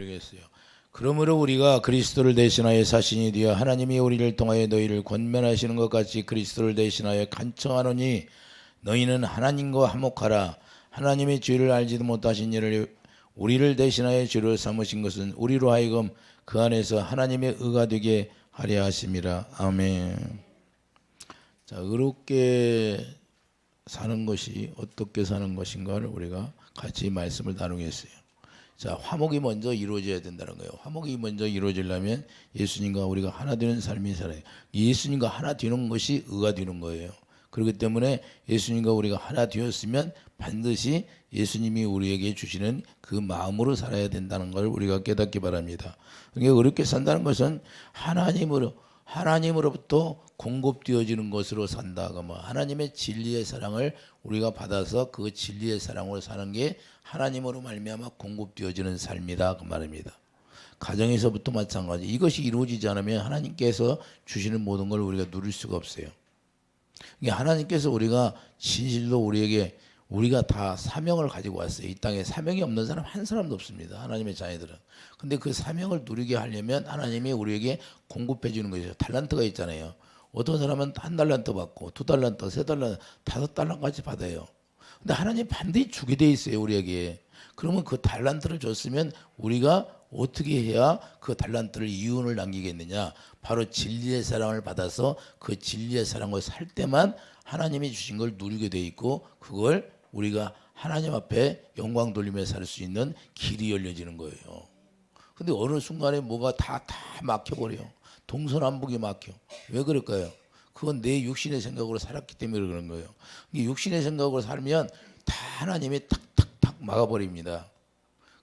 모르겠어요. 그러므로 우리가 그리스도를 대신하여 사신이 되어 하나님이 우리를 통하여 너희를 권면하시는 것 같이 그리스도를 대신하여 간청하노니 너희는 하나님과 화목하라. 하나님의 죄를 알지도 못하신 이를 우리를 대신하여 죄로 삼으신 것은 우리로 하여금 그 안에서 하나님의 의가 되게 하려 하심이라. 아멘. 자, 의롭게 사는 것이 어떻게 사는 것인가를 우리가 같이 말씀을 나누겠어요. 자, 화목이 먼저 이루어져야 된다는 거예요. 화목이 먼저 이루어지려면 예수님과 우리가 하나 되는 삶이 살아요. 예수님과 하나 되는 것이 의가 되는 거예요. 그렇기 때문에 예수님과 우리가 하나 되었으면 반드시 예수님이 우리에게 주시는 그 마음으로 살아야 된다는 걸 우리가 깨닫기 바랍니다. 그러니까 어렵게 산다는 것은 하나님으로부터 공급되어지는 것으로 산다. 하나님의 진리의 사랑을 우리가 받아서 그 진리의 사랑으로 사는 게 하나님으로 말미암아 공급되어지는 삶이다 그 말입니다. 가정에서부터 마찬가지. 이것이 이루어지지 않으면 하나님께서 주시는 모든 걸 우리가 누릴 수가 없어요. 하나님께서 우리가 진실로 우리가 다 사명을 가지고 왔어요. 이 땅에 사명이 없는 사람 한 사람도 없습니다. 하나님의 자녀들은. 근데 그 사명을 누리게 하려면 하나님이 우리에게 공급해 주는 거죠. 달란트가 있잖아요. 어떤 사람은 1달란트 받고 2달란트, 3달란트, 5달란트까지 받아요. 근데 하나님 반드시 주게 돼 있어요, 우리에게. 그러면 그 달란트를 줬으면 우리가 어떻게 해야 그 달란트를 이윤을 남기겠느냐? 바로 진리의 사랑을 받아서 그 진리의 사랑을 살 때만 하나님이 주신 걸 누리게 돼 있고 그걸 우리가 하나님 앞에 영광 돌리며 살 수 있는 길이 열려지는 거예요. 근데 어느 순간에 뭐가 다 막혀버려요. 동서남북이 막혀. 왜 그럴까요? 그건 내 육신의 생각으로 살았기 때문에 그런 거예요. 육신의 생각으로 살면 다 하나님이 탁탁탁 막아버립니다.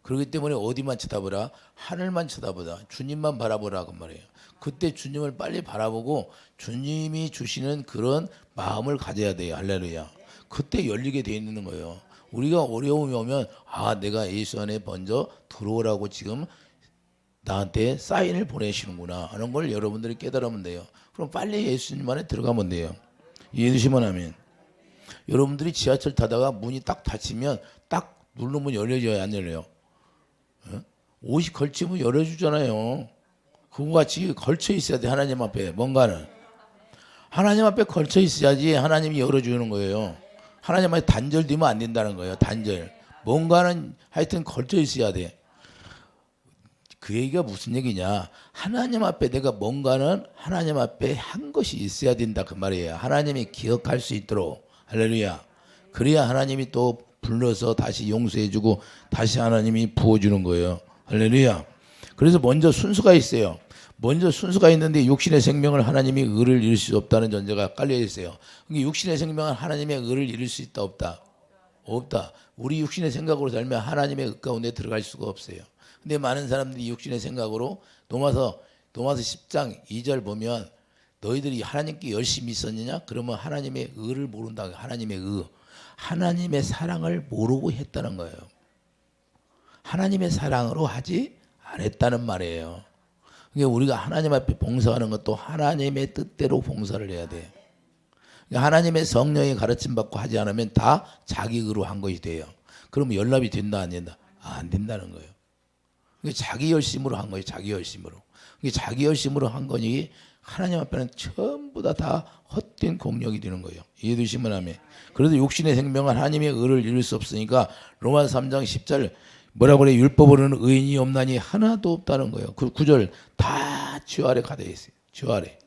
그렇기 때문에 어디만 쳐다보라? 하늘만 쳐다보라. 주님만 바라보라 그 말이에요. 그때 주님을 빨리 바라보고 주님이 주시는 그런 마음을 가져야 돼요. 할렐루야. 그때 열리게 돼 있는 거예요. 우리가 어려움이 오면 내가 예수 안에 먼저 들어오라고 지금 나한테 사인을 보내시는구나 하는 걸 여러분들이 깨달으면 돼요. 그럼 빨리 예수님 안에 들어가면 돼요. 이해되시면 하면. 여러분들이 지하철 타다가 문이 딱 닫히면 딱 누르면 열려져야 안 열려요? 옷이 걸치면 열어주잖아요. 그거 같이 걸쳐 있어야 돼. 하나님 앞에 뭔가는. 하나님 앞에 걸쳐 있어야지 하나님이 열어주는 거예요. 하나님 앞에 단절되면 안 된다는 거예요. 단절. 뭔가는 하여튼 걸쳐 있어야 돼. 그 얘기가 무슨 얘기냐? 하나님 앞에 내가 뭔가는 하나님 앞에 한 것이 있어야 된다 그 말이에요. 하나님이 기억할 수 있도록. 할렐루야. 그래야 하나님이 또 불러서 다시 용서해주고 다시 하나님이 부어주는 거예요. 할렐루야. 그래서 먼저 순수가 있어요. 먼저 순수가 있는데 육신의 생명을 하나님이 의를 이룰 수 없다는 전제가 깔려 있어요. 육신의 생명은 하나님의 의를 이룰 수 있다 없다? 없다. 우리 육신의 생각으로 살면 하나님의 의 가운데 들어갈 수가 없어요. 근데 많은 사람들이 육신의 생각으로 로마서 10장 2절 보면 너희들이 하나님께 열심히 있었느냐? 그러면 하나님의 의를 모른다. 하나님의 의. 하나님의 사랑을 모르고 했다는 거예요. 하나님의 사랑으로 하지 않았다는 말이에요. 그러니까 우리가 하나님 앞에 봉사하는 것도 하나님의 뜻대로 봉사를 해야 돼요. 그러니까 하나님의 성령의 가르침 받고 하지 않으면 다 자기 의로 한 것이 돼요. 그러면 연락이 된다 안 된다? 안 된다는 거예요. 그러니까 자기 열심으로 한 거예요. 자기 열심으로. 그러니까 자기 열심으로 한 거니 하나님 앞에는 전부 다 헛된 공력이 되는 거예요. 이해되시면 하면. 그래도 육신의 생명은 하나님의 의를 이룰 수 없으니까 로마서 3장 10절 뭐라고 그래? 율법으로는 의인이 없나니 하나도 없다는 거예요. 그 9절 다 주 아래 가득 있어요. 주 아래.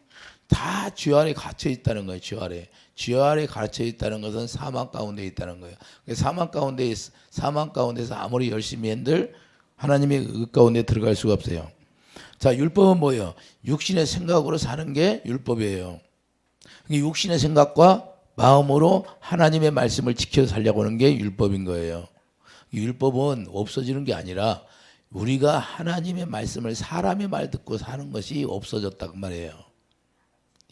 다 주 아래 갇혀 있다는 거예요. 주 아래. 주 아래 갇혀 있다는 것은 사망 가운데 있다는 거예요. 사망 가운데서 아무리 열심히 한들 하나님의 의 가운데 들어갈 수가 없어요. 자, 율법은 뭐예요? 육신의 생각으로 사는 게 율법이에요. 육신의 생각과 마음으로 하나님의 말씀을 지켜 살려고 하는 게 율법인 거예요. 율법은 없어지는 게 아니라 우리가 하나님의 말씀을 사람의 말 듣고 사는 것이 없어졌다 그 말이에요.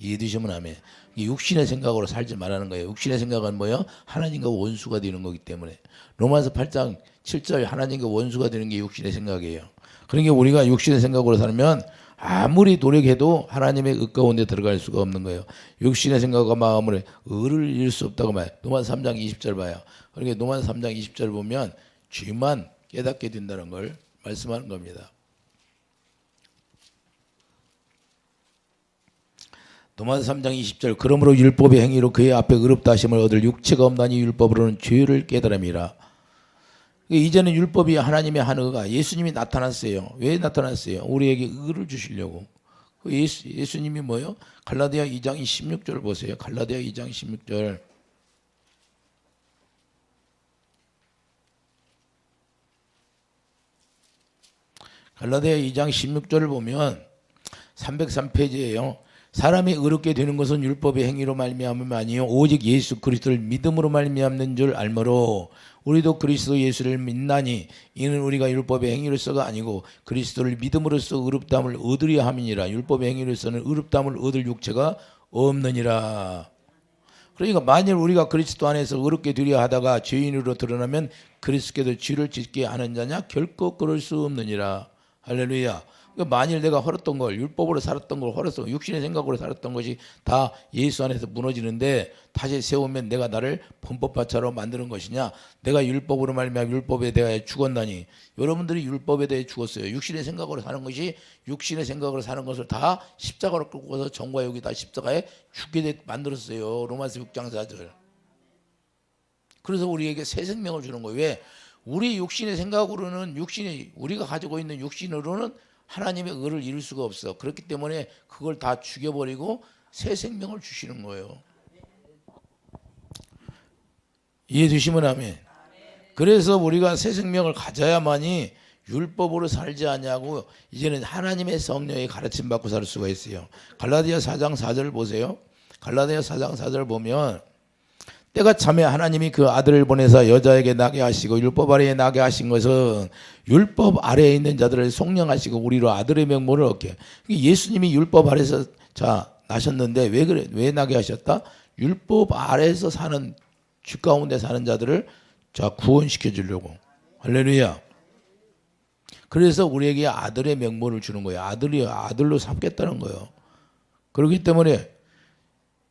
이해되시면 하면. 육신의 생각으로 살지 말라는 거예요. 육신의 생각은 뭐예요? 하나님과 원수가 되는 거기 때문에. 로마서 8장 7절 하나님과 원수가 되는 게 육신의 생각이에요. 그러니까 우리가 육신의 생각으로 살면 아무리 노력해도 하나님의 의 가운데 들어갈 수가 없는 거예요. 육신의 생각과 마음으로 의를 이룰 수 없다고 말해요. 로마서 3장 20절 봐요. 그러니까 로마서 3장 20절 보면 죄만 깨닫게 된다는 걸 말씀하는 겁니다. 도마서 3장 20절 그러므로 율법의 행위로 그의 앞에 의롭다 하심을 얻을 육체가 없나니 율법으로는 죄를 깨달음이라. 이제는 율법이 하나님의 한 의가 예수님이 나타났어요. 왜 나타났어요? 우리에게 의를 주시려고. 예수님이 뭐예요? 갈라디아 2장 16절 보세요. 갈라디아 2장 16절. 갈라디아 2장 16절을 보면 303페이지예요. 사람이 의롭게 되는 것은 율법의 행위로 말미암음이 아니요 오직 예수 그리스도를 믿음으로 말미암는 줄 알므로 우리도 그리스도 예수를 믿나니 이는 우리가 율법의 행위로서가 아니고 그리스도를 믿음으로써 의롭다함을 얻으려 함이니라. 율법의 행위로서는 의롭다함을 얻을 육체가 없느니라. 그러니까 만일 우리가 그리스도 안에서 의롭게 되려 하다가 죄인으로 드러나면 그리스도께서 죄를 짓게 하는 자냐? 결코 그럴 수 없느니라. 할렐루야. 만일 내가 헐었던 걸 율법으로 살았던 걸 헐었어 육신의 생각으로 살았던 것이 다 예수 안에서 무너지는데 다시 세우면 내가 나를 범법자로 만드는 것이냐? 내가 율법으로 말미암아 율법에 대하여 죽었나니 여러분들이 율법에 대해 죽었어요. 육신의 생각으로 사는 것이 육신의 생각으로 사는 것을 다 십자가로 끌고서 정과 여기 다 십자가에 죽게 만들었어요. 로마서 6장 4절. 그래서 우리에게 새 생명을 주는 거예요. 왜? 우리 육신의 생각으로는 우리가 가지고 있는 육신으로는 하나님의 의를 이룰 수가 없어. 그렇기 때문에 그걸 다 죽여버리고 새 생명을 주시는 거예요. 이해되시면 아멘. 그래서 우리가 새 생명을 가져야만이 율법으로 살지 않냐고 이제는 하나님의 성령의 가르침 받고 살 수가 있어요. 갈라디아 4장 4절 보세요. 갈라디아 4장 4절 보면 때가 참에 하나님이 그 아들을 보내사 여자에게 나게 하시고 율법 아래에 나게 하신 것은 율법 아래에 있는 자들을 속량하시고 우리로 아들의 명분을 얻게. 예수님이 율법 아래에서 나셨는데 왜 그래? 왜 나게 하셨다? 율법 아래에서 사는 주 가운데 사는 자들을 구원시켜 주려고. 할렐루야. 그래서 우리에게 아들의 명분을 주는 거예요. 아들로 삼겠다는 거예요. 그렇기 때문에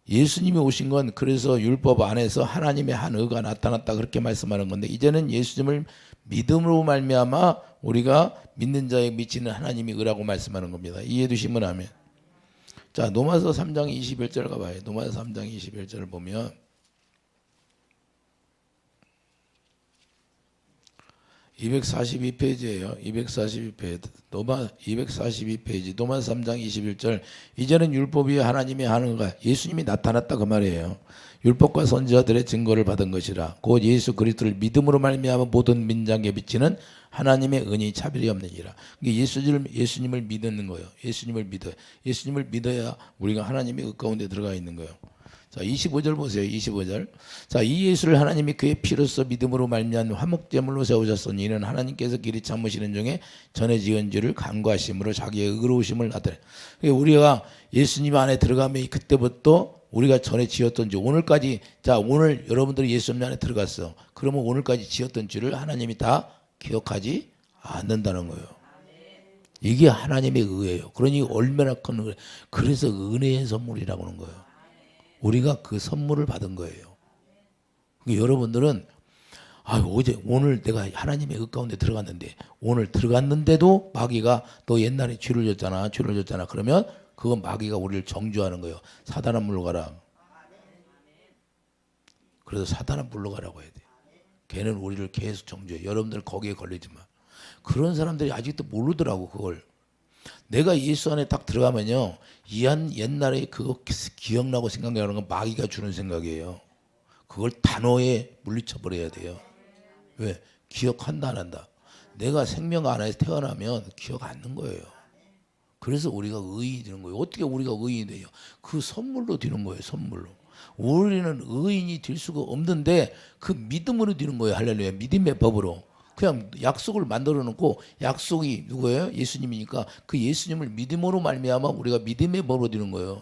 예수님이 오신 건 그래서 율법 안에서 하나님의 한 의가 나타났다 그렇게 말씀하는 건데 이제는 예수님을 믿음으로 말미암아 우리가 믿는 자에 미치는 하나님이 의라고 말씀하는 겁니다. 이해해 두시면 아멘. 자, 로마서 3장 21절 가봐요. 로마서 3장 21절을 보면 242페이지예요. 242페이지. 로마 242페이지. 로마서 3장 21절. 이제는 율법이 하나님의 하는가 예수님이 나타났다 그 말이에요. 율법과 선지자들의 증거를 받은 것이라. 곧 예수 그리스도를 믿음으로 말미암아 모든 민장에 비치는 하나님의 은이 차별이 없느니라. 예수님을 믿는 거예요. 예수님을 믿어야 우리가 하나님의 의 가운데 들어가 있는 거예요. 자, 25절 보세요. 25절. 자, 이 예수를 하나님이 그의 피로써 믿음으로 말미암은 화목제물로 세우셨으니 이는 하나님께서 길이 참으시는 중에 전에 지은 죄를 간과하심으로 자기의 의로우심을 나타내. 우리가 예수님 안에 들어가면 그때부터 우리가 전에 지었던 죄 오늘까지 오늘 여러분들이 예수님 안에 들어갔어. 그러면 오늘까지 지었던 죄를 하나님이 다 기억하지 않는다는 거예요. 이게 하나님의 의예요. 그러니 얼마나 큰 의. 그래서 은혜의 선물이라고 하는 거예요. 우리가 그 선물을 받은 거예요. 여러분들은 오늘 내가 하나님의 의 가운데 들어갔는데 오늘 들어갔는데도 마귀가 너 옛날에 죄를 졌잖아. 그러면 그건 마귀가 우리를 정죄하는 거예요. 사단아 물러가라. 그래서 사단아 물러가라고 해야 돼. 걔는 우리를 계속 정죄해. 여러분들 거기에 걸리지 마. 그런 사람들이 아직도 모르더라고 그걸. 내가 예수 안에 딱 들어가면요. 옛날에 그거 기억나고 생각나는 건 마귀가 주는 생각이에요. 그걸 단호에 물리쳐버려야 돼요. 왜? 기억한다 안 한다. 내가 생명 안에서 태어나면 기억 안 나는 거예요. 그래서 우리가 의인이 되는 거예요. 어떻게 우리가 의인이 돼요? 그 선물로 되는 거예요. 선물로. 우리는 의인이 될 수가 없는데 그 믿음으로 되는 거예요. 할렐루야. 믿음의 법으로. 그냥 약속을 만들어 놓고 약속이 누구예요? 예수님이니까 그 예수님을 믿음으로 말미암아 우리가 믿음의 법으로 되는 거예요.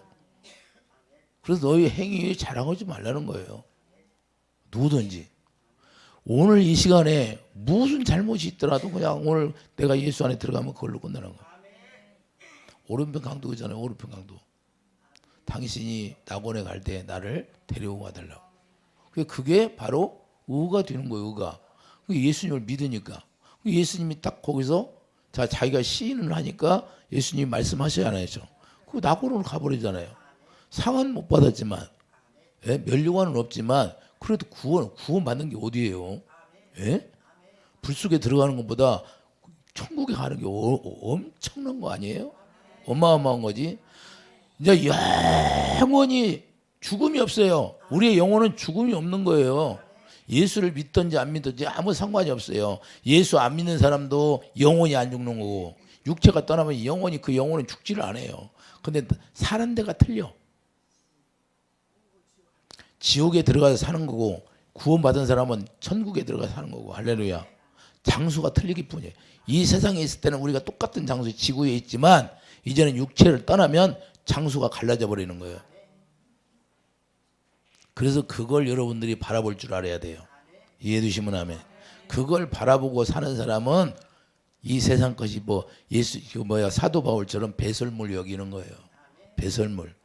그래서 너희 행위에 자랑하지 말라는 거예요. 누구든지. 오늘 이 시간에 무슨 잘못이 있더라도 그냥 오늘 내가 예수 안에 들어가면 그걸로 끝나는 거예요. 오른편 강도잖아요. 오른편 강도. 당신이 낙원에 갈 때 나를 데려와 달라고. 그게 바로 의가 되는 거예요. 의가. 예수님을 믿으니까. 예수님이 딱 거기서 자, 자기가 시인을 하니까 예수님이 말씀하셔야 안 하죠. 그 낙원으로 가버리잖아요. 상은 못 받았지만, 예? 면류관은 없지만 그래도 구원 받는 게 어디예요? 예? 불 속에 들어가는 것보다 천국에 가는 게 엄청난 거 아니에요? 어마어마한 거지. 이제 영원히 죽음이 없어요. 우리의 영혼은 죽음이 없는 거예요. 예수를 믿든지 안 믿든지 아무 상관이 없어요. 예수 안 믿는 사람도 영혼이 안 죽는 거고, 육체가 떠나면 영혼이, 그 영혼은 죽지를 않아요. 근데 사는 데가 틀려. 지옥에 들어가서 사는 거고, 구원받은 사람은 천국에 들어가서 사는 거고. 할렐루야. 장소가 틀리기 뿐이에요. 이 세상에 있을 때는 우리가 똑같은 장소에, 지구에 있지만 이제는 육체를 떠나면 장소가 갈라져 버리는 거예요. 그래서 그걸 여러분들이 바라볼 줄 알아야 돼요. 이해해 주시면 아멘. 그걸 바라보고 사는 사람은 이 세상 것이 뭐 사도 바울처럼 배설물 여기는 거예요. 배설물.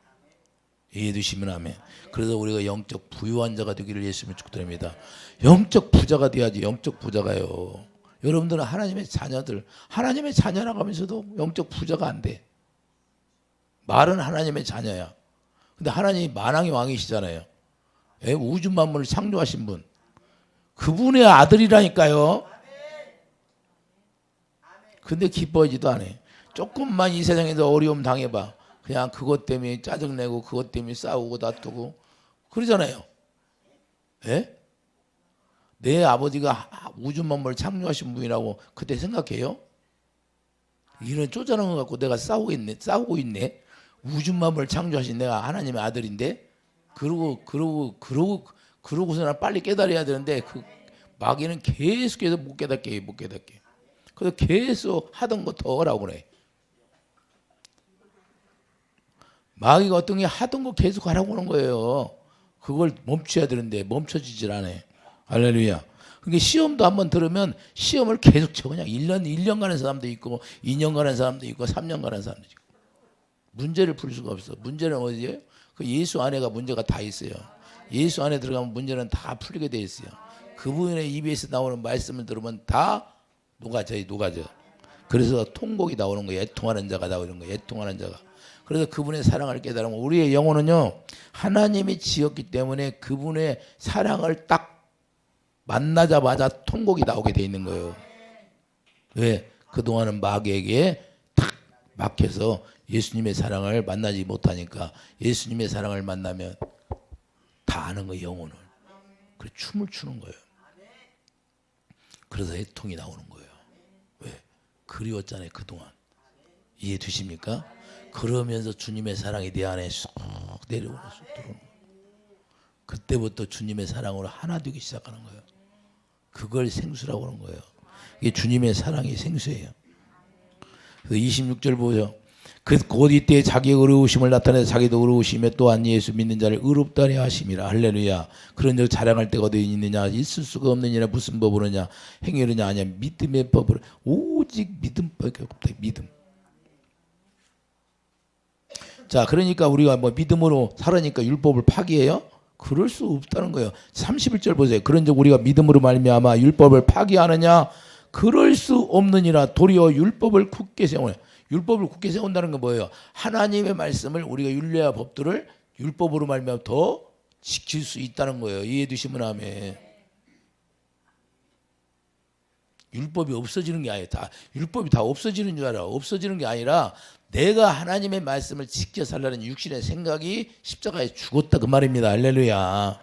이해해 주시면 아멘. 그래서 우리가 영적 부유한 자가 되기를 예수님을 축복드립니다. 영적 부자가 돼야지. 영적 부자가요. 여러분들은 하나님의 자녀들, 하나님의 자녀라고 하면서도 영적 부자가 안 돼. 말은 하나님의 자녀야. 근데 하나님이 만왕의 왕이시잖아요. 예? 우주 만물을 창조하신 분. 그분의 아들이라니까요. 근데 기뻐하지도 않아. 조금만 이 세상에서 어려움 당해봐. 그냥 그것 때문에 짜증내고 그것 때문에 싸우고 다투고 그러잖아요. 예? 내 아버지가 우주 만물을 창조하신 분이라고 그때 생각해요? 이런 쪼잔한 거 갖고 내가 싸우고 있네. 우주 만물을 창조하신 내가 하나님의 아들인데, 그러고서 난 빨리 깨달아야 되는데, 그 마귀는 계속해서 못 깨닫게. 그래서 계속 하던 거 더 하라고 그래. 마귀가 어떤 게 하던 거 계속 하라고 하는 거예요. 그걸 멈춰야 되는데 멈춰지질 않아. 할렐루야. 그러니까 시험도 한번 들으면 시험을 계속 쳐. 그냥 1년 가는 사람도 있고 2년 가는 사람도 있고 3년 가는 사람도 있고. 문제를 풀 수가 없어. 문제는 어디예요? 그 예수 안에가 문제가 다 있어요. 예수 안에 들어가면 문제는 다 풀리게 돼 있어요. 그분의 입에서 나오는 말씀을 들으면 다 녹아져. 그래서 통곡이 나오는 거예요. 애통하는 자가 나오는 거예요. 애통하는 자가. 그래서 그분의 사랑을 깨달으면 우리의 영혼은요, 하나님이 지었기 때문에 그분의 사랑을 딱 만나자마자 통곡이 나오게 돼 있는 거예요. 왜? 그동안은 마귀에게 탁 막혀서 예수님의 사랑을 만나지 못하니까, 예수님의 사랑을 만나면 다 아는 거예요, 영혼을. 그래서 춤을 추는 거예요. 그래서 애통이 나오는 거예요. 왜? 그리웠잖아요, 그동안. 이해 되십니까? 그러면서 주님의 사랑이 내 안에 쑥 내려오는, 쑥 들어오는 거예요. 그때부터 주님의 사랑으로 하나 되기 시작하는 거예요. 그걸 생수라고 하는 거예요. 이게 주님의 사랑이 생수예요. 그래서 26절 보죠. 곧 이때 자기의 의로우심을 나타내서 자기도 의로우시며 또한 예수 믿는 자를 의롭다려 하심이라. 할렐루야. 그런즉 자랑할 때가 어디 있느냐? 있을 수가 없느니라. 무슨 법으로냐? 행위로냐? 아니야. 믿음의 법으로. 오직 믿음밖에 없다. 믿음. 자, 그러니까 우리가 뭐 믿음으로 살으니까 율법을 파기해요? 그럴 수 없다는 거예요. 31절 보세요. 그런즉 우리가 믿음으로 말미암아 율법을 파기하느냐? 그럴 수 없느니라. 도리어 율법을 굳게 세우네. 율법을 굳게 세운다는 건 뭐예요? 하나님의 말씀을, 우리가 율례와 법들을 율법으로 말미암아 더 지킬 수 있다는 거예요. 이해해 주시면 아멘. 율법이 없어지는 게 아니라, 율법이 다 없어지는 줄 알아. 없어지는 게 아니라 내가 하나님의 말씀을 지켜 살라는 육신의 생각이 십자가에 죽었다, 그 말입니다. 할렐루야.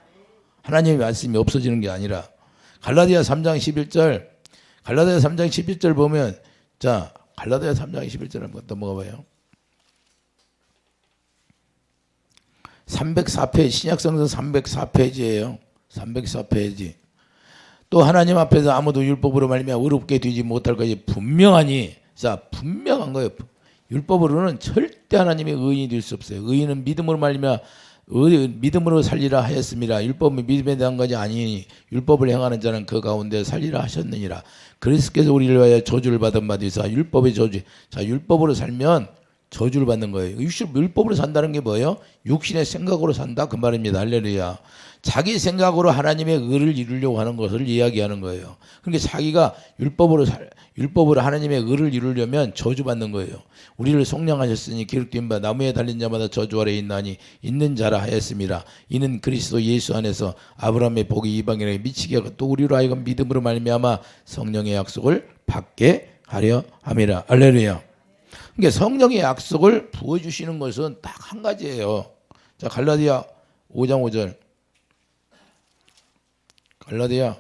하나님의 말씀이 없어지는 게 아니라. 갈라디아 3장 11절 보면, 자, 갈라디아 3장 21절 한번 넘어가 봐요. 304페이지, 신약성서 304페이지예요. 304페이지. 또 하나님 앞에서 아무도 율법으로 말미암아 의롭게 되지 못할 것이 분명하니, 자, 분명한 거예요. 율법으로는 절대 하나님의 의인이 될 수 없어요. 의인은 믿음으로 말미암아 믿음으로 살리라 하였습니다. 율법은 믿음에 대한 것이 아니니 율법을 행하는 자는 그 가운데 살리라 하셨느니라. 그리스도께서 우리를 위하여 저주를 받은 바 되사 율법의 저주. 자, 율법으로 살면 저주를 받는 거예요. 율법으로 산다는 게 뭐예요? 육신의 생각으로 산다 그 말입니다. 할렐루야. 자기 생각으로 하나님의 의를 이루려고 하는 것을 이야기하는 거예요. 그러니까 자기가 율법으로 하나님의 의를 이루려면 저주받는 거예요. 우리를 속량하셨으니 기록된 바 나무에 달린 자마다 저주 아래 있나니 있는 자라 하였습니다. 이는 그리스도 예수 안에서 아브라함의 복이 이방인에게 미치게 하고 또 우리로 하여금 믿음으로 말미암아 성령의 약속을 받게 하려 함이라. 할렐루야. 그러니까 성령의 약속을 부어주시는 것은 딱 한 가지예요. 자, 갈라디아 5장 5절. 갈라디아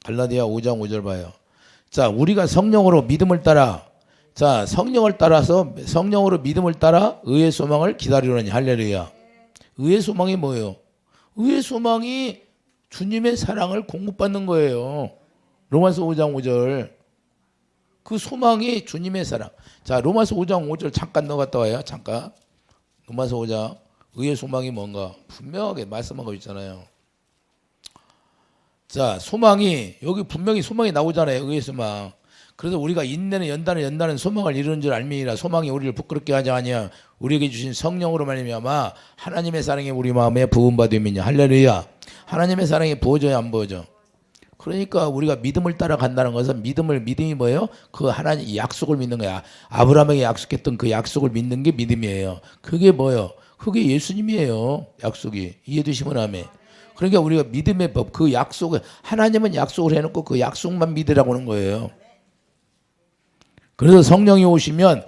5장 5절 봐요. 자, 우리가 성령으로 믿음을 따라, 자, 성령을 따라서 성령으로 믿음을 따라 의의 소망을 기다리려니. 할렐루야. 의의 소망이 뭐예요? 의의 소망이 주님의 사랑을 공급받는 거예요. 로마서 5장 5절. 그 소망이 주님의 사랑. 자, 로마서 5장 5절 잠깐 넣어갔다 와요. 잠깐. 로마서 5장. 의의 소망이 뭔가 분명하게 말씀하고 있잖아요. 자, 소망이 여기 분명히 소망이 나오잖아요. 의의 소망. 그래서 우리가 인내는 연다는 소망을 이루는 줄 알미니라. 소망이 우리를 부끄럽게 하지 아니하 우리에게 주신 성령으로 말미암아 하나님의 사랑이 우리 마음에 부음받음이냐. 할렐루야. 하나님의 사랑이 부어져야 안 부어져? 그러니까 우리가 믿음을 따라간다는 것은 믿음이 뭐예요? 그 하나님 약속을 믿는 거야. 아브라함에게 약속했던 그 약속을 믿는 게 믿음이에요. 그게 뭐예요? 그게 예수님이에요. 약속이. 이해되시면 아멘. 그러니까 우리가 믿음의 법, 그 약속을, 하나님은 약속을 해놓고 그 약속만 믿으라고 하는 거예요. 그래서 성령이 오시면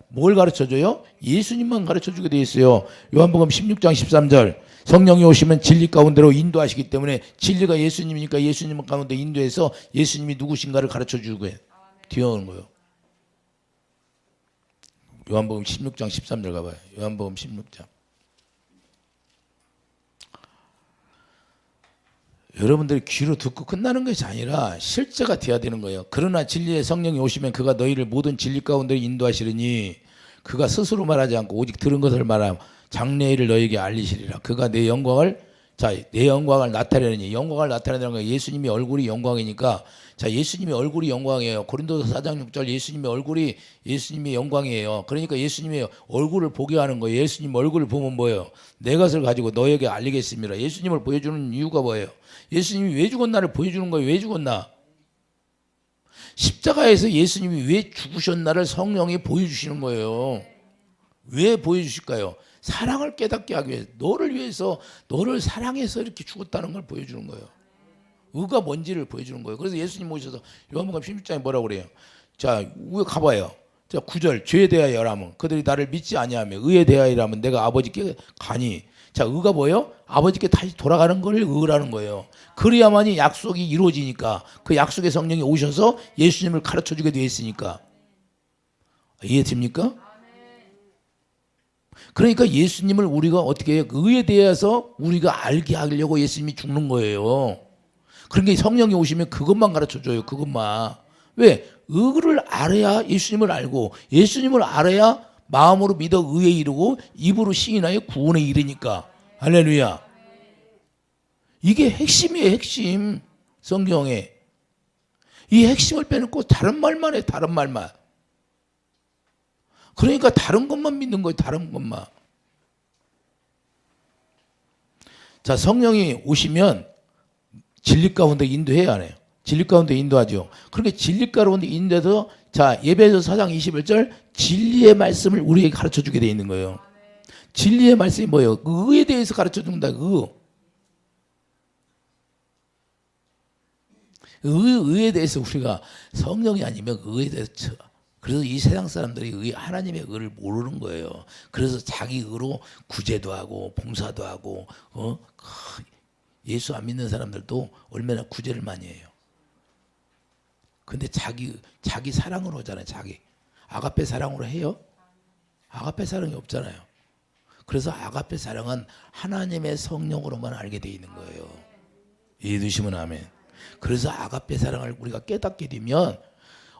뭘 가르쳐줘요? 예수님만 가르쳐주게 돼 있어요. 요한복음 16장 13절. 성령이 오시면 진리 가운데로 인도하시기 때문에 진리가 예수님이니까 예수님 가운데 인도해서 예수님이 누구신가를 가르쳐주고 뒤어오는 거예요. 요한복음 16장 13절 가봐요. 요한복음 16장. 여러분들이 귀로 듣고 끝나는 것이 아니라 실제가 돼야 되는 거예요. 그러나 진리의 성령이 오시면 그가 너희를 모든 진리 가운데 인도하시리니 그가 스스로 말하지 않고 오직 들은 것을 말하며 장래일을 너희에게 알리시리라. 그가 내 영광을 나타내느니. 영광을 나타내는 거예요. 예수님이 얼굴이 영광이니까. 자, 예수님이 얼굴이 영광이에요. 고린도서 4장 6절 예수님의 얼굴이 예수님의 영광이에요. 그러니까 예수님의 얼굴을 보게 하는 거예요. 예수님 얼굴을 보면 뭐예요? 내 것을 가지고 너에게 알리겠습니다. 예수님을 보여주는 이유가 뭐예요? 예수님이 왜 죽었나를 보여주는 거예요. 왜 죽었나? 십자가에서 예수님이 왜 죽으셨나를 성령이 보여주시는 거예요. 왜 보여주실까요? 사랑을 깨닫게 하기 위해서, 너를 위해서, 너를 사랑해서 이렇게 죽었다는 걸 보여주는 거예요. 의가 뭔지를 보여주는 거예요. 그래서 예수님 오셔서 요한복음 16장에 뭐라고 그래요? 자, 위에 가봐요. 자, 9절. 죄에 대하여라면 그들이 나를 믿지 아니하며 의에 대하여라면 내가 아버지께 가니. 자, 의가 뭐예요? 아버지께 다시 돌아가는 걸 의라는 거예요. 그래야만이 약속이 이루어지니까. 그 약속의 성령이 오셔서 예수님을 가르쳐주게 되어 있으니까. 이해됩니까? 그러니까 예수님을 우리가 어떻게 해요? 의에 대해서 우리가 알게 하려고 예수님이 죽는 거예요. 그러니까 성령이 오시면 그것만 가르쳐줘요. 그것만. 왜? 의를 알아야 예수님을 알고, 예수님을 알아야 마음으로 믿어 의에 이르고 입으로 시인하여 구원에 이르니까. 할렐루야. 이게 핵심이에요. 핵심. 성경에. 이 핵심을 빼놓고 다른 말만 해. 다른 말만. 그러니까 다른 것만 믿는 거예요. 다른 것만. 자, 성령이 오시면 진리 가운데 인도해야 하네요. 진리 가운데 인도하죠. 그러니까 진리 가운데 인도해서, 자, 예배서 4장 21절 진리의 말씀을 우리에게 가르쳐주게 되어 있는 거예요. 진리의 말씀이 뭐예요? 의에 대해서 가르쳐준다. 의에 대해서 우리가 성령이 아니면 의에 대해서, 그래서 이 세상 사람들이 하나님의 의를 모르는 거예요. 그래서 자기 의로 구제도 하고 봉사도 하고, 예수 안 믿는 사람들도 얼마나 구제를 많이 해요. 근데 자기 사랑으로 하잖아요. 자기 아가페 사랑으로 해요? 아가페 사랑이 없잖아요. 그래서 아가페 사랑은 하나님의 성령으로만 알게 돼 있는 거예요. 이해되시면 아멘. 그래서 아가페 사랑을 우리가 깨닫게 되면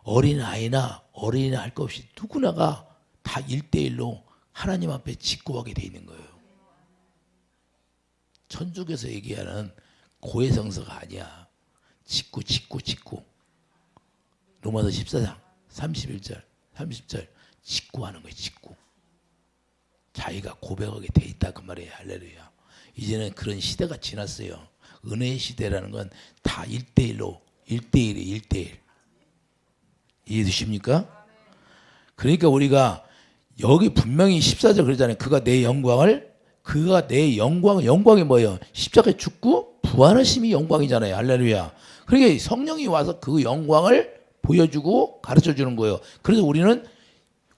어린아이나 어린이나 할 것 없이 누구나가 다 1대1로 하나님 앞에 직구하게 돼 있는 거예요. 천주교에서 얘기하는 고해성사가 아니야. 직구. 로마서 14장 31절 30절 직구하는 거예요. 직구. 자기가 고백하게 돼 있다 그 말이에요. 할렐루야. 이제는 그런 시대가 지났어요. 은혜의 시대라는 건 다 1대1로 1대1이에요. 1대1. 이해되십니까? 그러니까 우리가 여기 분명히 14절 그러잖아요. 그가 내 영광이 뭐예요? 십자가에 죽고 부활하심이 영광이잖아요. 할렐루야. 그러니까 성령이 와서 그 영광을 보여주고 가르쳐주는 거예요. 그래서 우리는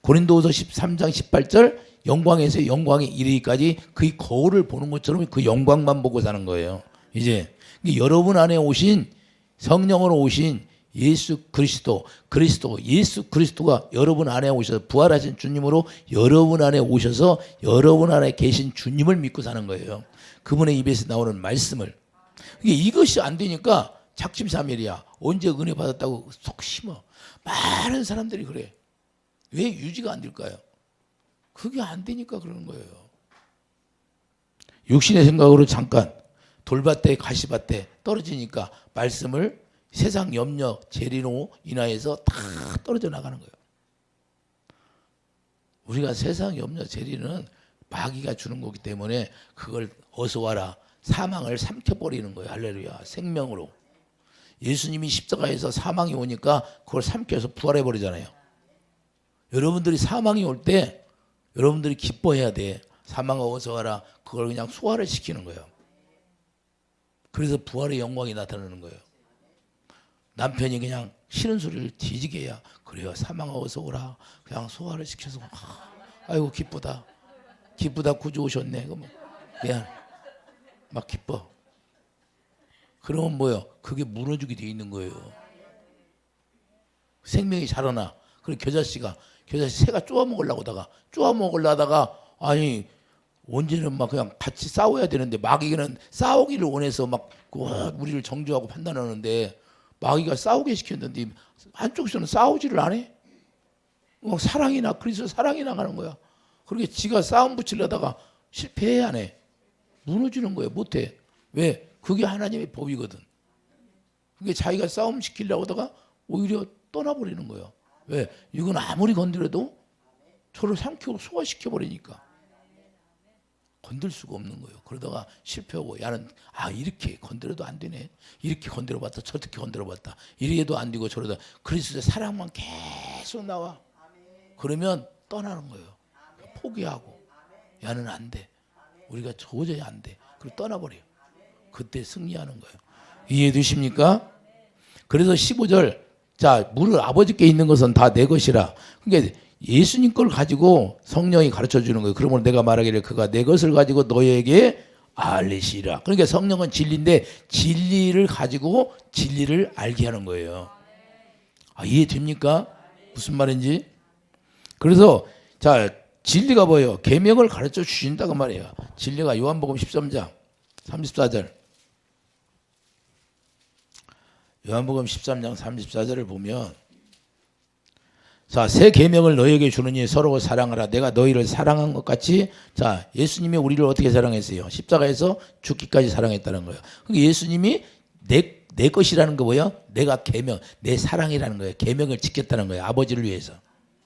고린도후서 13장 18절 영광에서 영광에 이르기까지 그의 거울을 보는 것처럼 그 영광만 보고 사는 거예요. 이제 여러분 안에 오신 성령으로 오신 예수 그리스도가 여러분 안에 오셔서 부활하신 주님으로 여러분 안에 오셔서 여러분 안에 계신 주님을 믿고 사는 거예요. 그분의 입에서 나오는 말씀을. 이것이 안 되니까 작심삼일이야. 언제 은혜 받았다고 속 심어. 많은 사람들이 그래. 왜 유지가 안 될까요? 그게 안 되니까 그러는 거예요. 육신의 생각으로 잠깐 돌밭에 가시밭에 떨어지니까 말씀을 세상 염려 재리로 인하여서 다 떨어져 나가는 거예요. 우리가 세상 염려 재리는 마귀가 주는 거기 때문에 그걸 어서 와라 사망을 삼켜버리는 거예요. 할렐루야. 생명으로. 예수님이 십자가에서 사망이 오니까 그걸 삼켜서 부활해버리잖아요. 여러분들이 사망이 올 때 여러분들이 기뻐해야 돼. 사망아 어서 와라. 그걸 그냥 소화를 시키는 거예요. 그래서 부활의 영광이 나타나는 거예요. 남편이 그냥 싫은 소리를 뒤지게 해야 그래요. 사망아 어서 오라. 그냥 소화를 시켜서 아이고 기쁘다. 구주 오셨네. 그냥 막 기뻐. 그러면 뭐요? 그게 무너지게 돼 있는 거예요. 생명이 자라나. 그리고 겨자씨가 새가 쪼아먹으려다가 아니 언제는 막 그냥 같이 싸워야 되는데 마귀는 싸우기를 원해서 막 우리를 정죄하고 판단하는데 마귀가 싸우게 시켰는데 한쪽에서는 싸우지를 안 해. 그리스도 사랑이 나가는 거야. 그렇게 지가 싸움 붙이려다가 실패해 안 해. 무너지는 거예요. 못해. 왜? 그게 하나님의 법이거든. 그게 자기가 싸움 시키려고 하다가 오히려 떠나버리는 거예요. 왜? 이건 아무리 건드려도 저를 삼키고 소화시켜버리니까 건들 수가 없는 거예요. 그러다가 실패하고 야는 이렇게 건드려도 안 되네. 이렇게 건드려봤다 저렇게 건드려봤다 이래도 안 되고 저러다 그리스도의 사랑만 계속 나와. 그러면 떠나는 거예요. 포기하고 야는 안 돼. 우리가 도저히 안 돼. 그리고 떠나버려요. 그때 승리하는 거예요. 이해되십니까? 그래서 15절 자 무릇 아버지께 있는 것은 다 내 것이라. 그러니까 예수님 걸 가지고 성령이 가르쳐 주는 거예요. 그러면 내가 말하기를 그가 내 것을 가지고 너에게 알리시라. 그러니까 성령은 진리인데 진리를 가지고 진리를 알게 하는 거예요. 이해됩니까? 무슨 말인지? 그래서 자 진리가 뭐예요? 계명을 가르쳐 주신다고 말이에요. 진리가 요한복음 13장 34절. 요한복음 13장 34절을 보면 자, 새 계명을 너희에게 주느니 서로 사랑하라. 내가 너희를 사랑한 것 같이 자, 예수님이 우리를 어떻게 사랑했어요? 십자가에서 죽기까지 사랑했다는 거예요. 그러니까 예수님이 내 것이라는 거 뭐예요? 내가 계명, 내 사랑이라는 거예요. 계명을 지켰다는 거예요. 아버지를 위해서.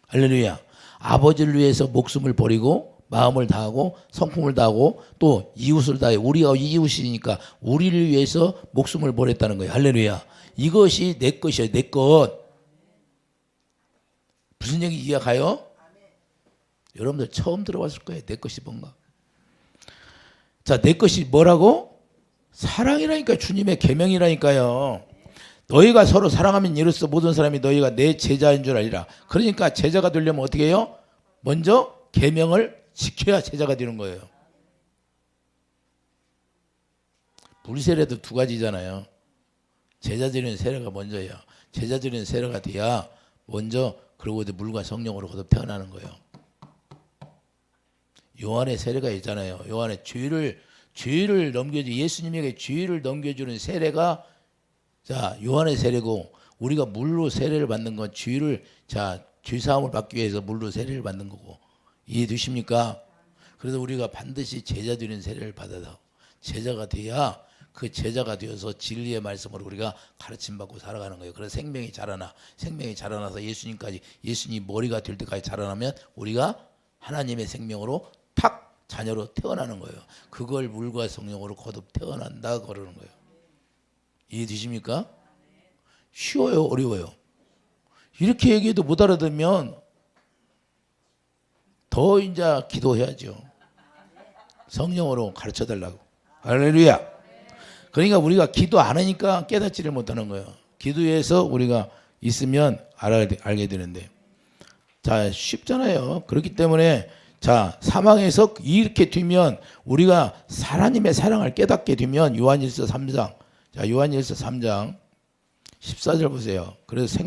할렐루야. 아버지를 위해서 목숨을 버리고 마음을 다하고 성품을 다하고 또 이웃을 다해. 우리가 이웃이니까 우리를 위해서 목숨을 버렸다는 거예요. 할렐루야. 이것이 내 것이에요. 내 것. 무슨 얘기 이해가 가요? 여러분들 처음 들어봤을 거예요. 내 것이 뭔가. 자, 내 것이 뭐라고? 사랑이라니까. 주님의 계명이라니까요. 너희가 서로 사랑하면 이로써 모든 사람이 너희가 내 제자인 줄 알리라. 그러니까 제자가 되려면 어떻게 해요? 먼저 계명을 지켜야 제자가 되는 거예요. 물세례도 두 가지잖아요. 제자 되는 세례가 먼저예요. 제자 되는 세례가 돼야 먼저 그리고 물과 성령으로 거듭 태어나는 거예요. 요한의 세례가 있잖아요. 요한의 죄를 넘겨주 예수님에게 죄를 넘겨주는 세례가 자 요한의 세례고 우리가 물로 세례를 받는 건 죄를 죄 사함을 받기 위해서 물로 세례를 받는 거고 이해되십니까? 그래서 우리가 반드시 제자 되는 세례를 받아서 제자가 돼야 그 제자가 되어서 진리의 말씀으로 우리가 가르침받고 살아가는 거예요. 그래서 생명이 자라나서 예수님 머리가 될 때까지 자라나면 우리가 하나님의 생명으로 탁 자녀로 태어나는 거예요. 그걸 물과 성령으로 거듭 태어난다 그러는 거예요. 이해되십니까? 쉬워요, 어려워요? 이렇게 얘기해도 못 알아듣으면 더 이제 기도해야죠. 성령으로 가르쳐 달라고. 할렐루야. 그러니까 우리가 기도 안 하니까 깨닫지를 못하는 거예요. 기도해서 우리가 있으면 알게 되는데. 자, 쉽잖아요. 그렇기 때문에 자, 사망에서 이렇게 되면 우리가 하나님의 사랑을 깨닫게 되면 요한일서 3장. 자, 요한일서 3장 14절 보세요. 그래서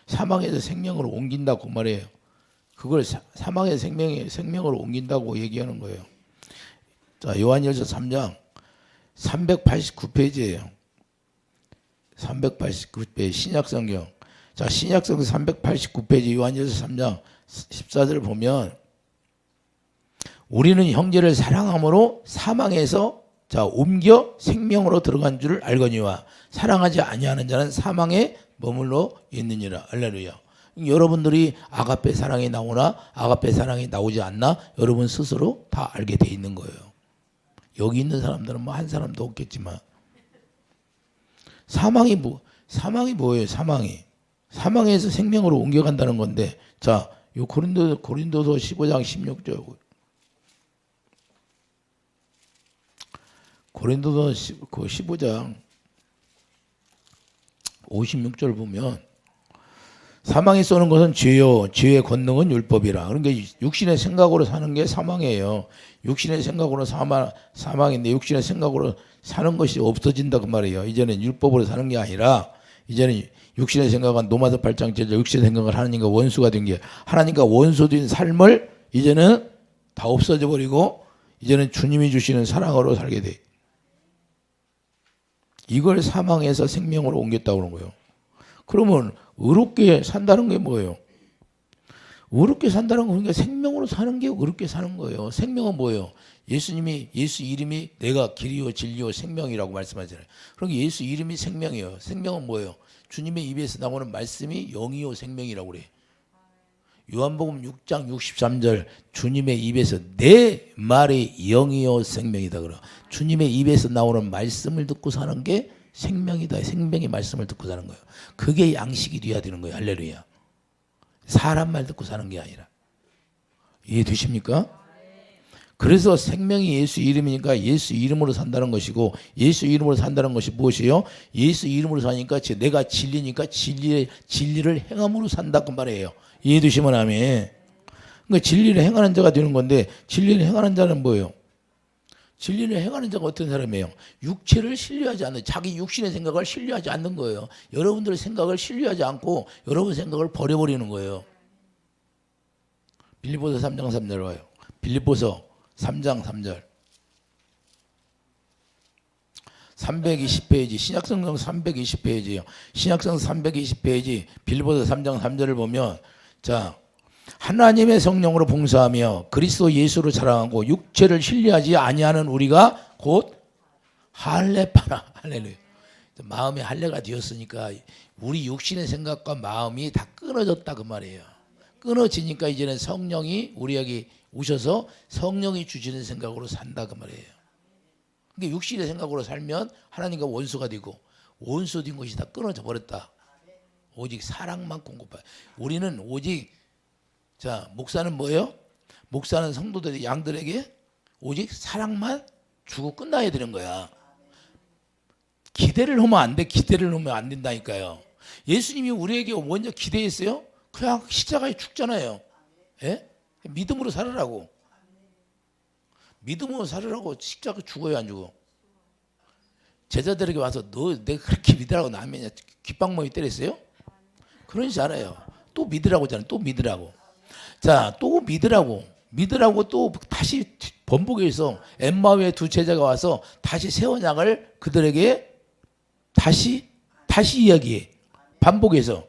사망에서 생명으로 옮긴다고 말해요. 그걸 사망의 생명으로 옮긴다고 얘기하는 거예요. 자, 요한일서 3장 389페이지예요. 389페이지 신약성경. 자, 신약성경 389페이지 요한일서 3장 14절을 보면 우리는 형제를 사랑함으로 사망에서 자, 옮겨 생명으로 들어간 줄을 알거니와 사랑하지 아니하는 자는 사망에 머물러 있느니라. 할렐루야. 여러분들이 아가페 사랑이 나오나 아가페 사랑이 나오지 않나 여러분 스스로 다 알게 돼 있는 거예요. 여기 있는 사람들은 뭐 한 사람도 없겠지만 사망이 뭐예요? 사망에서 생명으로 옮겨간다는 건데 자, 요 고린도서 15장 16절 고린도서 15장 56절 보면 사망이 쏘는 것은 죄요 죄의 권능은 율법이라. 그러니까 육신의 생각으로 사는 게 사망이에요. 육신의 생각으로 사망인데 육신의 생각으로 사는 것이 없어진다 그 말이에요. 이제는 율법으로 사는 게 아니라 이제는 육신의 생각은 노마서 8장 7절 육신의 생각은 하나님과 원수가 된 게 하나님과 원수된 삶을 이제는 다 없어져 버리고 이제는 주님이 주시는 사랑으로 살게 돼. 이걸 사망에서 생명으로 옮겼다고 그런 거예요. 그러면 의롭게 산다는 게 뭐예요? 의롭게 산다는 거 그러니까 생명으로 사는 게 의롭게 사는 거예요. 생명은 뭐예요? 예수 이름이 내가 길이요 진리요 생명이라고 말씀하잖아요. 그러니까 예수 이름이 생명이에요. 생명은 뭐예요? 주님의 입에서 나오는 말씀이 영이요 생명이라고 그래. 요한복음 6장 63절 주님의 입에서 내 말이 영이요 생명이다 그래. 주님의 입에서 나오는 말씀을 듣고 사는 게 생명이다. 생명의 말씀을 듣고 사는 거예요. 그게 양식이 돼야 되는 거예요. 할렐루야. 사람 말 듣고 사는 게 아니라. 이해되십니까? 그래서 생명이 예수 이름이니까 예수 이름으로 산다는 것이고 예수 이름으로 산다는 것이 무엇이에요? 예수 이름으로 사니까 내가 진리니까 진리를 행함으로 산다 그 말이에요. 이해되시면 아멘. 그러니까 진리를 행하는 자가 되는 건데 진리를 행하는 자는 뭐예요? 진리를 행하는 자가 어떤 사람이에요? 육체를 신뢰하지 않는 자기 육신의 생각을 신뢰하지 않는 거예요. 여러분들의 생각을 신뢰하지 않고 여러분 생각을 버려버리는 거예요. 빌립보서 3장 3절 와요. 빌립보서 3장 3절 320페이지 신약성경 320페이지예요. 신약성경 320페이지 빌립보서 3장 3절을 보면 자 하나님의 성령으로 봉사하며 그리스도 예수로 자랑하고 육체를 신뢰하지 아니하는 우리가 곧 할례파라. 할렐루야. 마음이 할례가 되었으니까 우리 육신의 생각과 마음이 다 끊어졌다 그 말이에요. 끊어지니까 이제는 성령이 우리에게 오셔서 성령이 주시는 생각으로 산다 그 말이에요. 그러니까 육신의 생각으로 살면 하나님과 원수가 되고 원수된 것이 다 끊어져 버렸다. 오직 사랑만 공급해. 우리는 오직 자 목사는 뭐예요? 목사는 성도들이 양들에게 오직 사랑만 주고 끝나야 되는 거야. 기대를 하면 안 돼. 기대를 하면 안 된다니까요. 예수님이 우리에게 먼저 기대했어요. 그냥 십자가에 죽잖아요. 예? 믿음으로 살으라고. 믿음으로 살으라고 십자가 죽어요 안 죽어? 제자들에게 와서 너 내가 그렇게 믿으라고 나면 귓방망이 때렸어요? 그러지 않아요. 또 믿으라고 하잖아요. 또 믿으라고. 자, 또 믿으라고 또 다시 번복해서 엠마오의 두 제자가 와서 다시 새 언약을 그들에게 다시 이야기해. 반복해서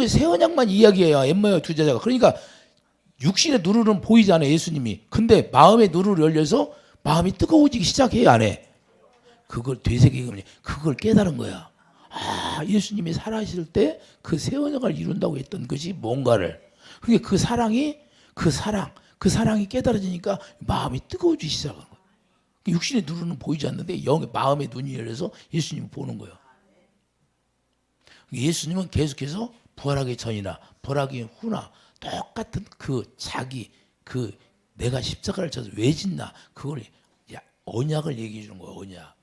새 언약만 이야기해요. 엠마오의 두 제자가. 그러니까 육신의 눈으로는 보이지 않아요. 예수님이. 근데 마음의 눈으로 열려서 마음이 뜨거워지기 시작해요. 안 해? 그걸 되새기면 그걸 깨달은 거야. 아, 예수님이 살아있을 때 그 새 언약을 이룬다고 했던 것이 뭔가를. 그게 그 사랑이 깨달아지니까 마음이 뜨거워지기 시작한 거야. 육신의 눈은 보이지 않는데 영의 마음의 눈이 열려서 예수님을 보는 거예요. 예수님은 계속해서 부활하기 전이나 부활하기 후나 똑같은 내가 십자가를 져서 왜 짓나 그걸 언약을 얘기해 주는 거예요. 언약.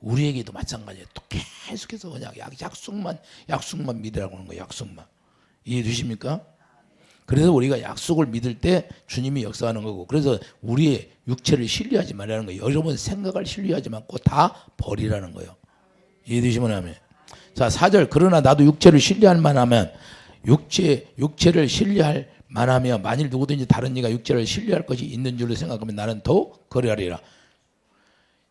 우리에게도 마찬가지예요. 또 계속해서 언약, 약속만 믿으라고 하는 거예요. 약속만. 이해되십니까? 그래서 우리가 약속을 믿을 때 주님이 역사하는 거고, 그래서 우리의 육체를 신뢰하지 말라는 거예요. 여러분 생각을 신뢰하지 말고 다 버리라는 거예요. 이해되시면 하면. 자, 4절. 그러나 나도 육체를 신뢰할 만하면 육체를 신뢰할 만하며 만일 누구든지 다른 이가 육체를 신뢰할 것이 있는 줄로 생각하면 나는 더욱 그리하리라.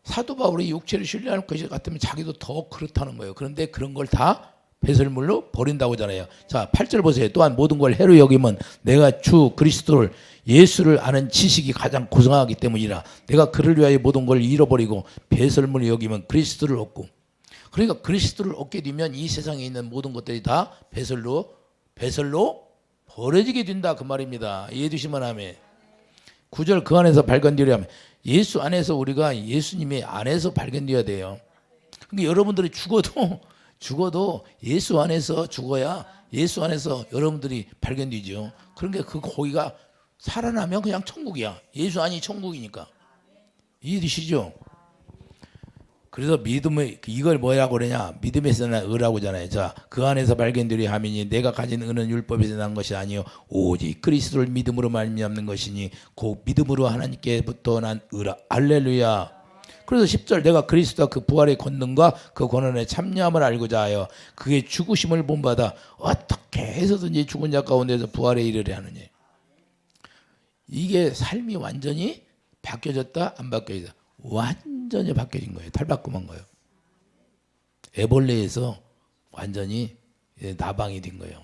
사도 바울이 육체를 신뢰할 것이 같으면 자기도 더 그렇다는 거예요. 그런데 그런 걸 다 배설물로 버린다고 하잖아요. 자, 8절 보세요. 또한 모든 걸 해로 여기면 내가 주 그리스도를 예수를 아는 지식이 가장 고상하기 때문이라. 내가 그를 위하여 모든 걸 잃어버리고 배설물을 여기면 그리스도를 얻고. 그러니까 그리스도를 얻게 되면 이 세상에 있는 모든 것들이 다 배설로 버려지게 된다 그 말입니다. 이해되시면 하면. 9절. 그 안에서 발견되려 하면 예수 안에서 우리가 예수님의 안에서 발견되어야 돼요. 그러니까 여러분들이 죽어도 예수 안에서 죽어야 예수 안에서 여러분들이 발견되죠. 그러니까 거기가 살아나면 그냥 천국이야. 예수 안이 천국이니까. 이해되시죠? 그래서 믿음의 이걸 뭐라고 그러냐? 믿음에서 난 의라고 하잖아요. 자, 그 안에서 발견되려 함이니 내가 가진 의는 율법에서 난 것이 아니요 오직 그리스도를 믿음으로 말미암는 것이니 그 믿음으로 하나님께부터 난 의라. 할렐루야. 그래서 10절. 내가 그리스도와 그 부활의 권능과 그 권한의 참여함을 알고자 하여 그의 죽으심을 본받아 어떻게 해서든지 죽은 자 가운데서 부활에 이르려 하느냐. 이게 삶이 완전히 바뀌어졌다 안 바뀌어졌다. 완전히 바뀌어진 거예요. 탈바꿈한 거예요. 애벌레에서 완전히 나방이 된 거예요.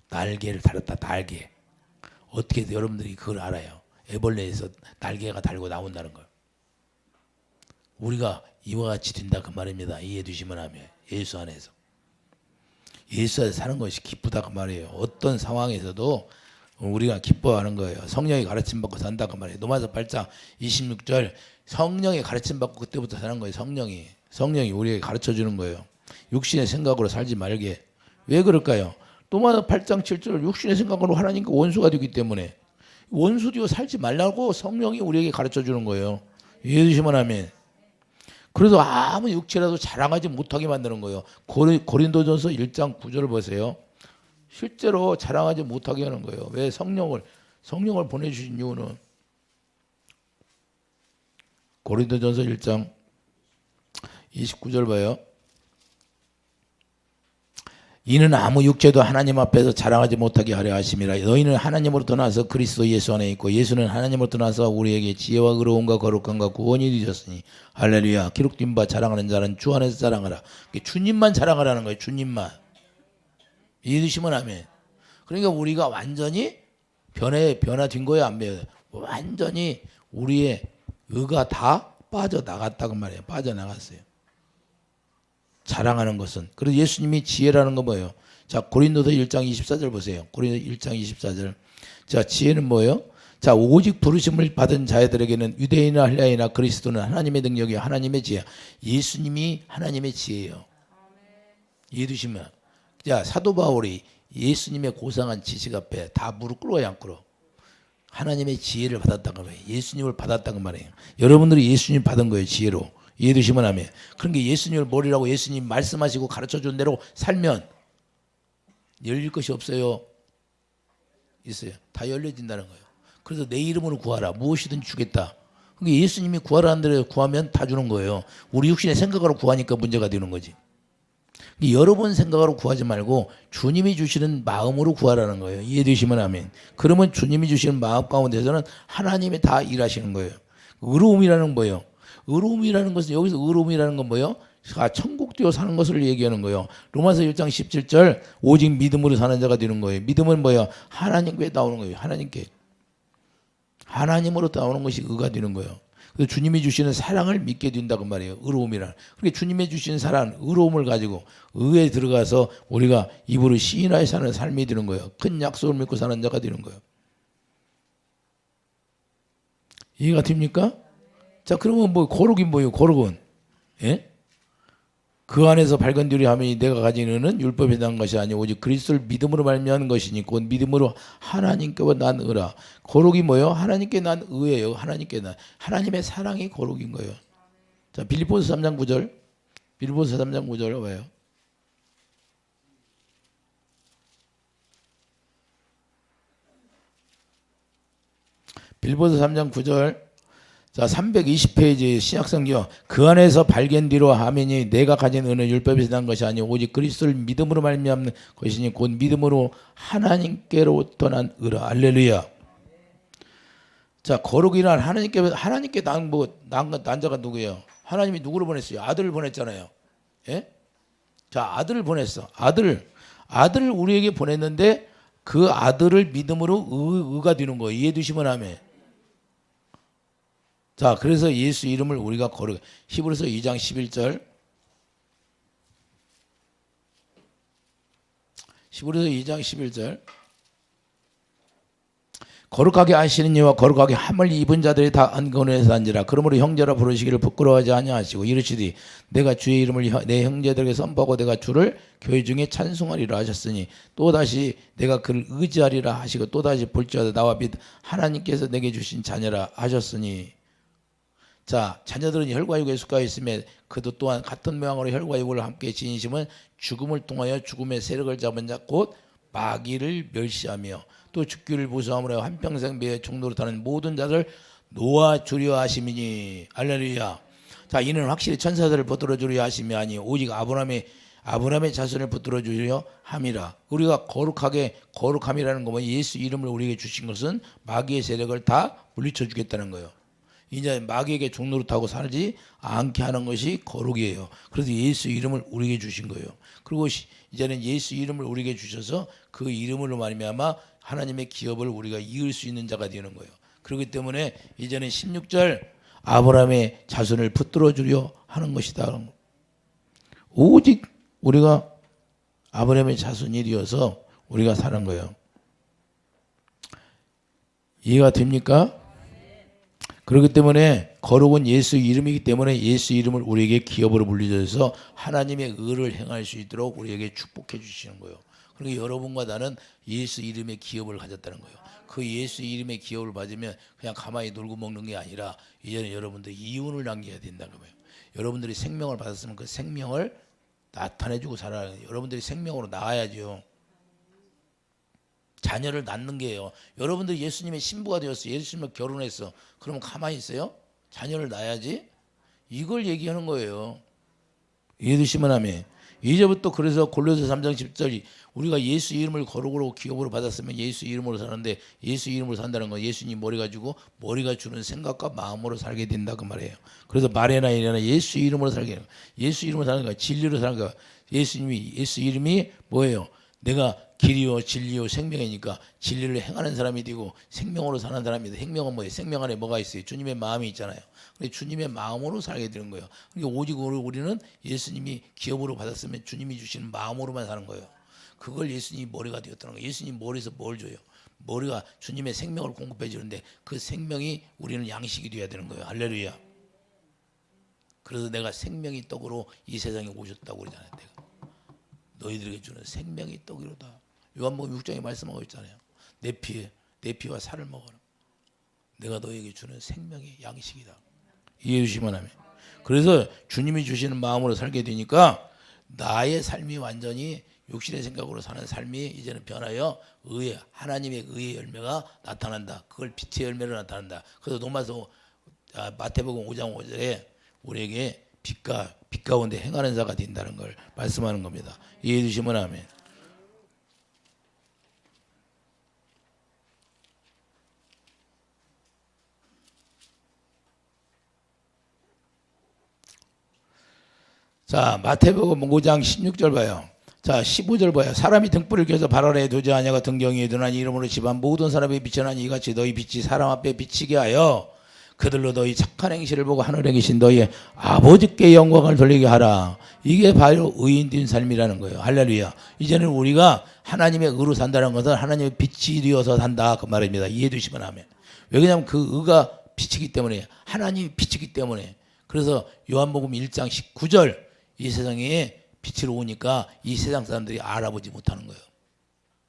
날개를 달았다. 날개. 어떻게 해서 여러분들이 그걸 알아요. 애벌레에서 날개가 달고 나온다는 거예요. 우리가 이와 같이 된다 그 말입니다. 이해해 주시면 하면. 예수 안에서. 예수 안에서 사는 것이 기쁘다 그 말이에요. 어떤 상황에서도 우리가 기뻐하는 거예요. 성령의 가르침 받고 산다 그 말이에요. 로마서 8장 26절. 성령의 가르침 받고 그때부터 사는 거예요. 성령이 우리에게 가르쳐 주는 거예요. 육신의 생각으로 살지 말게. 왜 그럴까요? 로마서 8장 7절. 육신의 생각으로 하나님과 원수가 되기 때문에 원수 되어 살지 말라고 성령이 우리에게 가르쳐 주는 거예요. 이해해 주시면 하면. 그래서 아무 육체라도 자랑하지 못하게 만드는 거예요. 고린도전서 1장 9절을 보세요. 실제로 자랑하지 못하게 하는 거예요. 왜? 성령을 보내주신 이유는 고린도전서 1장 29절 봐요. 이는 아무 육체도 하나님 앞에서 자랑하지 못하게 하려 하심이라. 너희는 하나님으로부터 나서 그리스도 예수 안에 있고 예수는 하나님으로부터 나서 우리에게 지혜와 의로움과 거룩함과 구원이 되셨으니 할렐루야. 기록된 바 자랑하는 자는 주 안에서 자랑하라. 주님만 자랑하라는 거예요. 주님만. 이해되시면 아멘. 그러니까 우리가 완전히 변화된 거예요. 안 변해? 완전히 우리의 의가 다 빠져나갔다고 말이에요. 빠져나갔어요. 자랑하는 것은. 그래서 예수님이 지혜라는 건 뭐예요? 자, 고린도서 1장 24절 보세요. 고린도 1장 24절. 자, 지혜는 뭐예요? 자, 오직 부르심을 받은 자들에게는 유대인이나 헬라인이나 그리스도는 하나님의 능력이 하나님의 지혜. 예수님이 하나님의 지혜예요. 이해되시면. 자, 사도 바울이 예수님의 고상한 지식 앞에 다 무릎 꿇어야 안 꿇어. 하나님의 지혜를 받았다는 거예요. 예수님을 받았다는 말이에요. 여러분들이 예수님 받은 거예요. 지혜로. 이해되시면 하면. 그러니까 예수님을 머리라고 예수님 말씀하시고 가르쳐준 대로 살면 열릴 것이 없어요. 있어요. 다 열려진다는 거예요. 그래서 내 이름으로 구하라. 무엇이든 주겠다. 그러니까 예수님이 구하라는 대로 구하면 다 주는 거예요. 우리 육신의 생각으로 구하니까 문제가 되는 거지. 여러 번 생각으로 구하지 말고 주님이 주시는 마음으로 구하라는 거예요. 이해되시면 아멘. 그러면 주님이 주시는 마음 가운데서는 하나님이 다 일하시는 거예요. 의로움이라는 건 뭐예요? 의로움이라는 것은 여기서 의로움이라는 건 뭐예요? 천국되어 사는 것을 얘기하는 거예요. 로마서 1장 17절 오직 믿음으로 사는 자가 되는 거예요. 믿음은 뭐예요? 하나님께 나오는 거예요. 하나님으로 나오는 것이 의가 되는 거예요. 그래서 주님이 주시는 사랑을 믿게 된다고 말이에요. 의로움이란. 그러니까 주님이 주시는 사랑, 의로움을 가지고 의에 들어가서 우리가 입으로 시인하여 사는 삶이 되는 거예요. 큰 약속을 믿고 사는 자가 되는 거예요. 이해가 됩니까? 자, 그러면 뭐 거룩이 뭐예요? 거룩은 예? 그 안에서 발견되리 하면 내가 가진 의는 율법에 대한 것이 아니오 오직 그리스도를 믿음으로 말미암는 것이니 곧 믿음으로 하나님께 난 의라. 거룩이 뭐예요? 하나님께 난 의예요. 하나님께 난 하나님의 사랑이 거룩인 거예요. 자, 빌립보서 3장 9절. 빌립보서 3장 9절 봐요. 빌립보서 3장 9절. 자, 320페이지 신약성경. 그 안에서 발견되려 하매니 내가 가진 의는 율법에서 난 것이 아니오 오직 그리스도를 믿음으로 말미암는 것이니 곧 믿음으로 하나님께로부터 난 의라. 할렐루야. 자, 거룩이란 하나님께 난 자가 누구예요? 하나님이 누구를 보냈어요? 아들을 보냈잖아요. 예? 자, 아들을 보냈어. 아들을 우리에게 보냈는데 그 아들을 믿음으로 의가 되는 거예요. 이해 두시면 하면. 자, 그래서 예수 이름을 우리가 거룩. 히브리서 2장 11절. 히브리서 2장 11절. 거룩하게 하시는 이와 거룩하게 함을 입은 자들이 다 안건에서 한지라. 그러므로 형제라 부르시기를 부끄러워하지 아니하시고 이르시되 내가 주의 이름을 내 형제들에게 선포하고 내가 주를 교회 중에 찬송하리라 하셨으니 또다시 내가 그를 의지하리라 하시고 또다시 볼지어다 나와 및 하나님께서 내게 주신 자녀라 하셨으니. 자, 자녀들은 혈과 육에 속하여 있음에 그도 또한 같은 모양으로 혈과 육을 함께 지니심은 죽음을 통하여 죽음의 세력을 잡은 자 곧 마귀를 멸시하며 또 죽기를 무서함으로 한평생 매의 종로로 타는 모든 자를 놓아주려 하심이니. 할렐루야. 자, 이는 확실히 천사들을 붙들어 주려 하심이 아니 오직 아브라함의 자손을 붙들어 주려 함이라. 우리가 거룩함이라는 거면 예수 이름을 우리에게 주신 것은 마귀의 세력을 다 물리쳐 주겠다는 거예요. 이제 마귀에게 종노릇하고 살지 않게 하는 것이 거룩이에요. 그래서 예수 이름을 우리에게 주신 거예요. 그리고 이제는 예수 이름을 우리에게 주셔서 그 이름으로 말미암아 하나님의 기업을 우리가 이을 수 있는 자가 되는 거예요. 그렇기 때문에 이제는 16절 아브라함의 자손을 붙들어 주려 하는 것이다. 오직 우리가 아브라함의 자손이 되어서 우리가 사는 거예요. 이해가 됩니까? 그렇기 때문에 거룩은 예수 이름이기 때문에 예수 이름을 우리에게 기업으로 물려줘서 하나님의 의를 행할 수 있도록 우리에게 축복해 주시는 거예요. 그러니까 여러분과 나는 예수 이름의 기업을 가졌다는 거예요. 그 예수 이름의 기업을 받으면 그냥 가만히 놀고 먹는 게 아니라 이제는 여러분들 이윤을 남겨야 된다는 거예요. 여러분들이 생명을 받았으면 그 생명을 나타내주고 살아야 돼요. 여러분들이 생명으로 나아야죠. 자녀를 낳는 게요. 여러분들 예수님의 신부가 되었어. 예수님과 결혼했어. 그러면 가만히 있어요? 자녀를 낳아야지. 이걸 얘기하는 거예요. 이해되시면 하면. 이제부터 그래서 골로새 3장 10절이 우리가 예수 이름을 거룩으로 기업으로 받았으면 예수 이름으로 사는데 예수 이름으로 산다는 건 예수님 머리 가지고 머리가 주는 생각과 마음으로 살게 된다 그 말이에요. 그래서 말에나 이래나 예수 이름으로 살게 되는 거예요. 예수 이름으로 사는 거야. 진리로 사는 거야. 예수 이름이 뭐예요? 내가 길이요 진리요 생명이니까 진리를 행하는 사람이 되고 생명으로 사는 사람이 돼. 생명은 뭐예요? 생명 안에 뭐가 있어요? 주님의 마음이 있잖아요. 그래서 주님의 마음으로 살게 되는 거예요. 그러니까 오직 우리는 예수님이 기업으로 받았으면 주님이 주시는 마음으로만 사는 거예요. 그걸 예수님이 머리가 되었다는 거예요. 예수님 머리에서 뭘 줘요? 머리가 주님의 생명을 공급해 주는데 그 생명이 우리는 양식이 되어야 되는 거예요. 할렐루야. 그래서 내가 생명이 떡으로 이 세상에 오셨다고 그러잖아요. 내가 너희들에게 주는 생명이 떡이로다. 요한복음 6장에 말씀하고 있잖아요. 내 피와 살을 먹어라. 내가 너희에게 주는 생명이 양식이다. 이해해 주시면 하면. 그래서 주님이 주시는 마음으로 살게 되니까 나의 삶이 완전히 육신의 생각으로 사는 삶이 이제는 변하여 의의 하나님의 의의 열매가 나타난다. 그걸 빛의 열매로 나타난다. 그래서 마태복음 5장 5절에 우리에게 빛 가운데 행하는 자가 된다는 걸 말씀하는 겁니다. 이해해 주시면 아멘. 자, 마태복음 5장 16절 봐요. 자, 15절 봐요. 사람이 등불을 켜서 발 아래에 두지 아니하고 등경위에 두나니 이름으로 집안 모든 사람이 비춰나니 이같이 너희 빛이 사람 앞에 비치게 하여 그들로 너희 착한 행실을 보고 하늘에 계신 너희 아버지께 영광을 돌리게 하라. 이게 바로 의인된 삶이라는 거예요. 할렐루야. 이제는 우리가 하나님의 의로 산다는 것은 하나님의 빛이 되어서 산다 그 말입니다. 이해해 주시면 하면. 왜냐하면 그 의가 빛이기 때문에, 하나님이 빛이기 때문에. 그래서 요한복음 1장 19절, 이 세상에 빛으로 오니까 이 세상 사람들이 알아보지 못하는 거예요.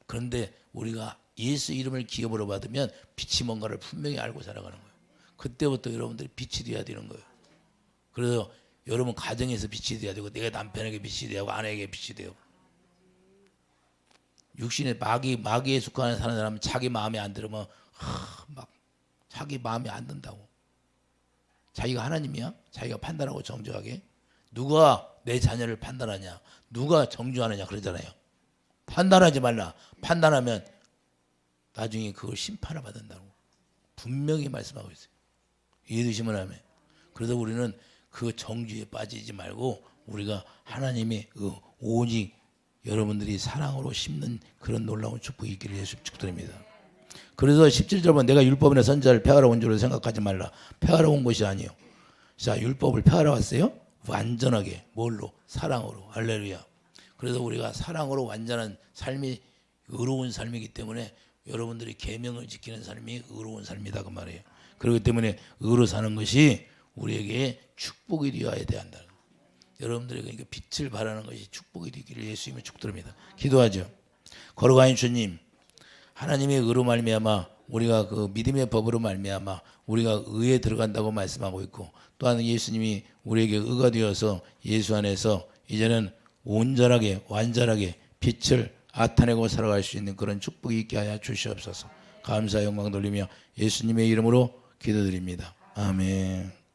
그런데 우리가 예수 이름을 기업으로 받으면 빛이 뭔가를 분명히 알고 살아가는 거예요. 그때부터 여러분들이 빛이 돼야 되는 거예요. 그래서 여러분 가정에서 빛이 돼야 되고, 내가 남편에게 빛이 되고, 아내에게 빛이 되고. 육신의 마귀에 속하는 사는 사람은 자기 마음에 안 들으면 막 자기 마음에 안 든다고. 자기가 하나님이야? 자기가 판단하고 정죄하게? 누가 내 자녀를 판단하냐? 누가 정죄하느냐 그러잖아요. 판단하지 말라. 판단하면 나중에 그걸 심판을 받는다고 분명히 말씀하고 있어요. 이해되시면 하면. 그래서 우리는 그 정죄에 빠지지 말고 우리가 하나님의 오직 여러분들이 사랑으로 심는 그런 놀라운 축복이 있기를 예수 축복드립니다. 그래서 17절 보면 내가 율법이나 선지자를 폐하러 온 줄로 생각하지 말라. 폐하러 온 것이 아니요. 자, 율법을 폐하러 왔어요? 완전하게. 뭘로? 사랑으로. 할렐루야. 그래서 우리가 사랑으로 완전한 삶이 의로운 삶이기 때문에 여러분들이 계명을 지키는 삶이 의로운 삶이다 그 말이에요. 그렇기 때문에 의로 사는 것이 우리에게 축복이 되어야 한다. 여러분들이 그러니까 빛을 발하는 것이 축복이 되기를 예수님을 축복드립니다. 기도하죠. 거룩하신 주님, 하나님의 의로 말미암아 우리가 그 믿음의 법으로 말미암아 우리가 의에 들어간다고 말씀하고 있고, 또한 예수님이 우리에게 의가 되어서 예수 안에서 이제는 온전하게 완전하게 빛을 나타내고 살아갈 수 있는 그런 축복이 있게 하여 주시옵소서. 감사 영광 돌리며 예수님의 이름으로 기도드립니다. 아멘.